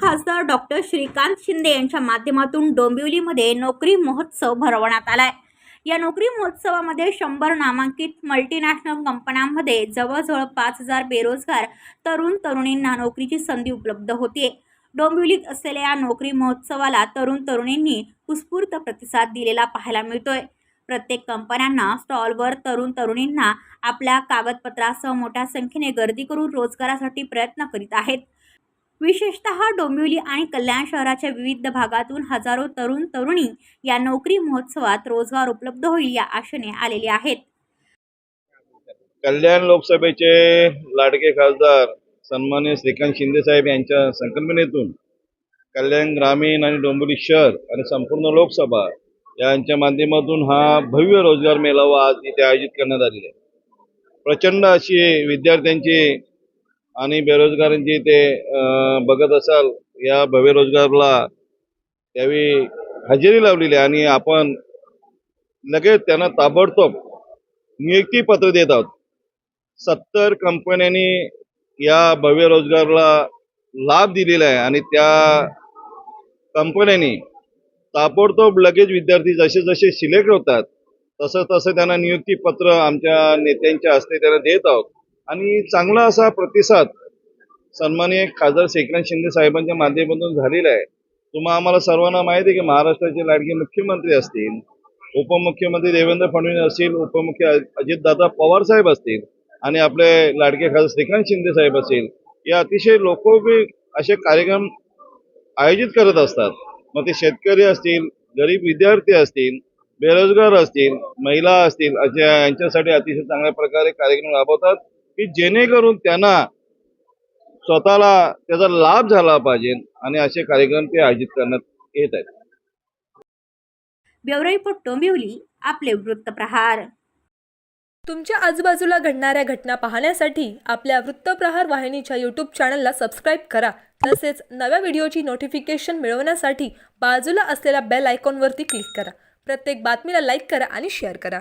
खासदार डॉक्टर श्रीकांत शिंदे यांच्या माध्यमातून डोंबिवलीमध्ये नोकरी महोत्सव भरवण्यात आलाय। या नोकरी महोत्सवामध्ये 100 नामांकित मल्टीनॅशनल कंपन्यांमध्ये जवळजवळ 5000 बेरोजगार तरुण तरुणींना नोकरीची संधी उपलब्ध होते। डोंबिवलीत असलेल्या या नोकरी महोत्सवाला तरुण तरुणींनी उत्स्फूर्त प्रतिसाद दिलेला पाहायला मिळतोय। प्रत्येक कंपन्यांना स्टॉलवर तरुण तरुणींना आपल्या कागदपत्रासह मोठ्या संख्येने गर्दी करून रोजगारासाठी प्रयत्न करीत आहेत। विशेषतः डोंबिवली आणि कल्याण शहराच्या विविध भागातून हजारो तरुण तरुणी या नोकरी महोत्सवात रोजगार उपलब्ध होईल या आशेने आलेले आहेत। कल्याण लोकसभेचे लाडके खासदार सन्माननीय श्रीकांत शिंदे साहेब यांच्या संकल्पनेतून कल्याण ग्रामीण आणि डोंबिवली शहर आणि संपूर्ण लोकसभा यांच्या माध्यमातून हा भव्य रोजगार मेळावा आज इथे आयोजित करण्यात आलेला आहे। प्रचंड अशी विद्यार्थ्यांची आणि बेरोजगारांची ते बघत असाल या भव्य रोजगारला त्यावेळी हजेरी लावलेली आहे आणि आपण लगेच त्यांना ताबडतोब नियुक्ती पत्र देत आहोत। 70 कंपन्यांनी या भव्य रोजगारला लाभ दिलेला आहे आणि त्या कंपन्यांनी ताबडतोब लगेच विद्यार्थी जसे जसे सिलेक्ट होतात तसं त्यांना नियुक्ती पत्र आमच्या नेत्यांच्या हस्ते त्यांना देत आहोत आणि चांगला असा प्रतिसाद सन्माननीय खासदार श्रीकांत शिंदे साहेबांच्या माध्यमातून झालेला आहे। आम्हाला सर्वांना माहिती आहे की महाराष्ट्राचे लाडके मुख्यमंत्री असतील, उपमुख्यमंत्री देवेंद्र फडणवीस असतील, उपमुख्यमंत्री अजितदादा पवार साहेब असतील आणि आपले लाडके खासदार श्रीकांत शिंदे साहेब असतील, या अतिशय लोकोपयोगी असे कार्यक्रम आयोजित करत असतात। मग ते शेतकरी असतील, गरीब विद्यार्थी असतील, बेरोजगार असतील, महिला असतील, अशा यांच्यासाठी अतिशय चांगल्या प्रकारे कार्यक्रम राबवतात की जेणेकरून त्यांना स्वतःला त्याचा लाभ झाला पाहिजे आणि असे कार्यक्रम ते आयोजित करण्यात येत आहेत। ब्युरो रिपोर्ट डोंबिवली, आपले वृत्तप्रहार। तुमच्या आजूबाजूला घडणाऱ्या घटना पाहण्यासाठी आपल्या वृत्तप्रहार वाहिनीच्या YouTube चॅनलला सबस्क्राईब करा। तसेच नव्या व्हिडिओची नोटिफिकेशन मिळवण्यासाठी बाजूला असलेल्या बेल आयकॉनवरती क्लिक करा। प्रत्येक बातमीला लाईक करा आणि शेअर करा।